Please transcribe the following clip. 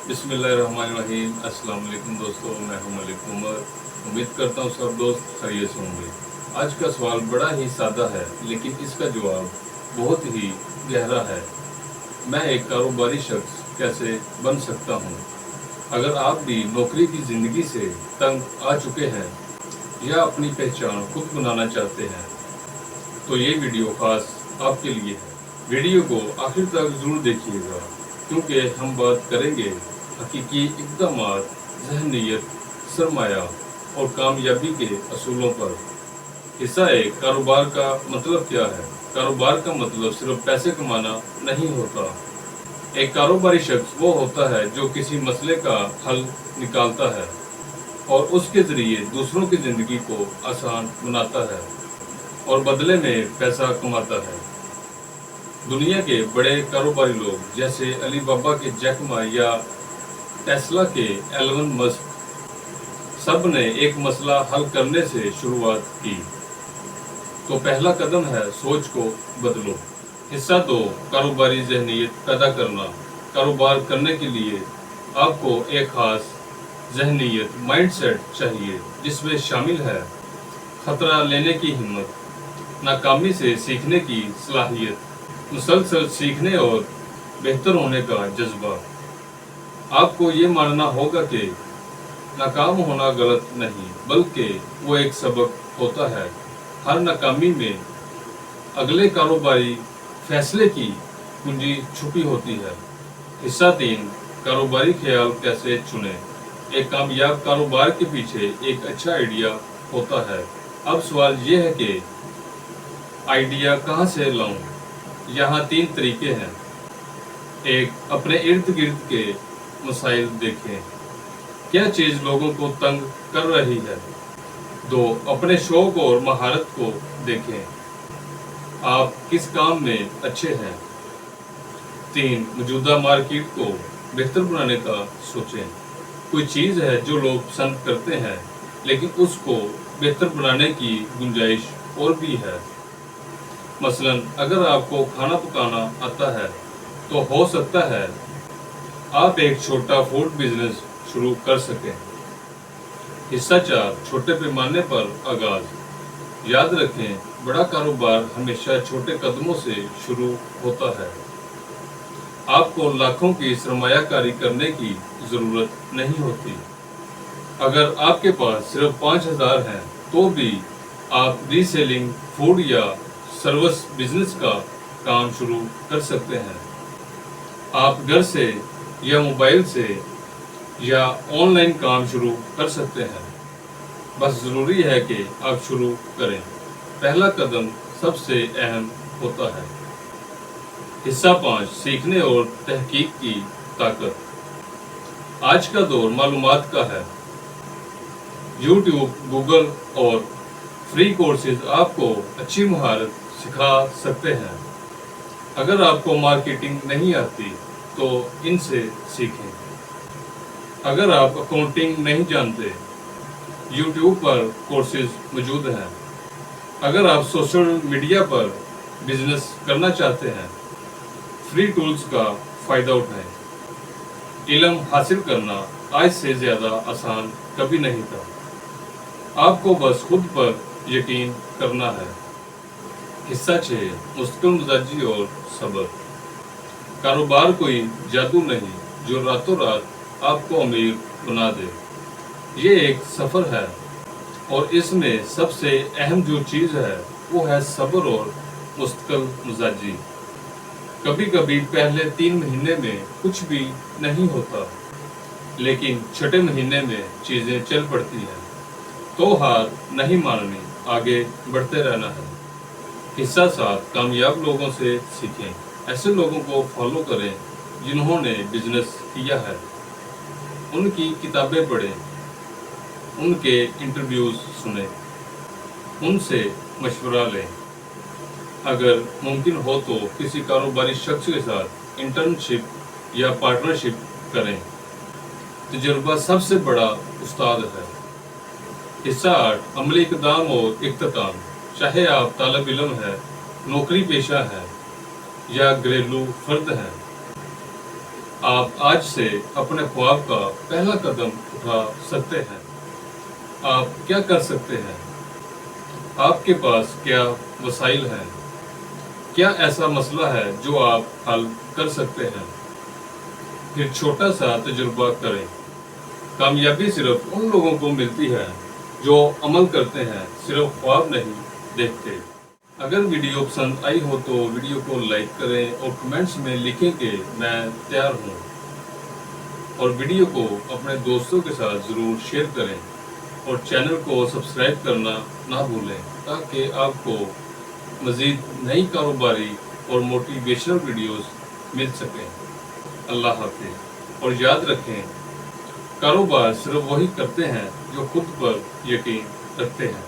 बिस्मिल्लाहिर्रहमानिर्रहीम। अस्सलाम वालेकुम दोस्तों, मैं हूं मलिक उमर। उम्मीद करता हूं सब दोस्त खैरियत से होंगे। आज का सवाल बड़ा ही सादा है, लेकिन इसका जवाब बहुत ही गहरा है। मैं एक कारोबारी शख्स कैसे बन सकता हूं? अगर आप भी नौकरी की ज़िंदगी से तंग आ चुके हैं या अपनी पहचान खुद बनाना चाहते हैं, तो ये वीडियो खास आपके लिए है। वीडियो को आखिर तक ज़रूर देखिएगा, क्योंकि हम बात करेंगे हकीकी इक़दामात, ज़हनीत, सरमाया और कामयाबी के असूलों पर। हिस्सा एक, कारोबार का मतलब क्या है? कारोबार का मतलब सिर्फ पैसे कमाना नहीं होता। एक कारोबारी शख्स वो होता है जो किसी मसले का हल निकालता है और उसके ज़रिए दूसरों की ज़िंदगी को आसान बनाता है और बदले में पैसा कमाता है। दुनिया के बड़े कारोबारी लोग जैसे अली बाबा के जैक मा या टेस्ला के एलन मस्क, सब ने एक मसला हल करने से शुरुआत की। तो पहला कदम है सोच को बदलो। हिस्सा 2, कारोबारी ज़हनीत पैदा करना। कारोबार करने के लिए आपको एक खास ज़हनीत माइंडसेट चाहिए, जिसमें शामिल है खतरा लेने की हिम्मत, नाकामी से सीखने की सलाहियत, मुसलसल सीखने और बेहतर होने का जज्बा। आपको ये मानना होगा कि नाकाम होना गलत नहीं, बल्कि वो एक सबक होता है। हर नाकामी में अगले कारोबारी फैसले की कुंजी छुपी होती है। हिस्सा 3, कारोबारी ख्याल कैसे चुनें। एक कामयाब कारोबार के पीछे एक अच्छा आइडिया होता है। अब सवाल ये है कि आइडिया कहाँ से लाऊं? यहाँ 3 तरीके हैं। 1, अपने इर्द गिर्द के मसाइल देखें, क्या चीज़ लोगों को तंग कर रही है। 2, अपने शौक और महारत को देखें, आप किस काम में अच्छे हैं। 3, मौजूदा मार्केट को बेहतर बनाने का सोचें, कोई चीज़ है जो लोग पसंद करते हैं लेकिन उसको बेहतर बनाने की गुंजाइश और भी है। मसलन अगर आपको खाना पकाना आता है तो हो सकता है आप एक छोटा फूड बिजनेस शुरू कर सकें। हिस्सा 4, छोटे पैमाने पर आगाज़। याद रखें, बड़ा कारोबार हमेशा छोटे कदमों से शुरू होता है। आपको लाखों की सरमायाकारी करने की ज़रूरत नहीं होती। अगर आपके पास सिर्फ 5,000 हैं, तो भी आप रीसेलिंग, फूड या सर्विस बिजनेस का काम शुरू कर सकते हैं। आप घर से या मोबाइल से या ऑनलाइन काम शुरू कर सकते हैं। बस ज़रूरी है कि आप शुरू करें। पहला कदम सबसे अहम होता है। हिस्सा 5, सीखने और तहकीक की ताकत। आज का दौर मालूमात का है। यूट्यूब, गूगल और फ्री कोर्सेज आपको अच्छी महारत सिखा सकते हैं। अगर आपको मार्केटिंग नहीं आती तो इनसे सीखें। अगर आप अकाउंटिंग नहीं जानते, यूट्यूब पर कोर्सेज मौजूद हैं। अगर आप सोशल मीडिया पर बिजनेस करना चाहते हैं, फ्री टूल्स का फ़ायदा उठाएं। इल्म हासिल करना आज से ज़्यादा आसान कभी नहीं था। आपको बस खुद पर यकीन करना है। हिस्सा 6, मुस्तकिल मिजाजी और सब्र। कारोबार कोई जादू नहीं जो रातों रात आपको अमीर बना दे। ये एक सफ़र है और इसमें सबसे अहम जो चीज़ है वो है सब्र और मुस्तकिल मिजाजी। कभी कभी पहले 3 महीने में कुछ भी नहीं होता, लेकिन छठे महीने में चीज़ें चल पड़ती हैं। तो हार नहीं माननी, आगे बढ़ते रहना है। हिस्सा 7, कामयाब लोगों से सीखें। ऐसे लोगों को फॉलो करें जिन्होंने बिजनेस किया है। उनकी किताबें पढ़ें, उनके इंटरव्यूज़ सुनें, उनसे मशवरा लें। अगर मुमकिन हो तो किसी कारोबारी शख्स के साथ इंटर्नशिप या पार्टनरशिप करें। तजुर्बा सबसे बड़ा उस्ताद है। हिस्सा 8, अमली इक़दाम और इख्तिताम। चाहे आप तालिब इल्म है, नौकरी पेशा है या घरेलू फर्द हैं, आप आज से अपने ख्वाब का पहला कदम उठा सकते हैं। आप क्या कर सकते हैं? आपके पास क्या वसाइल हैं? क्या ऐसा मसला है जो आप हल कर सकते हैं? फिर छोटा सा तजुर्बा करें। कामयाबी सिर्फ उन लोगों को मिलती है जो अमल करते हैं, सिर्फ ख्वाब नहीं देखते। अगर वीडियो पसंद आई हो तो वीडियो को लाइक करें और कमेंट्स में लिखें कि मैं तैयार हूँ, और वीडियो को अपने दोस्तों के साथ ज़रूर शेयर करें और चैनल को सब्सक्राइब करना ना भूलें ताकि आपको मज़ीद नई कारोबारी और मोटिवेशनल वीडियोस मिल सकें। अल्लाह हाफ़िज़। और याद रखें, कारोबार सिर्फ वही करते हैं जो खुद पर यकीन रखते हैं।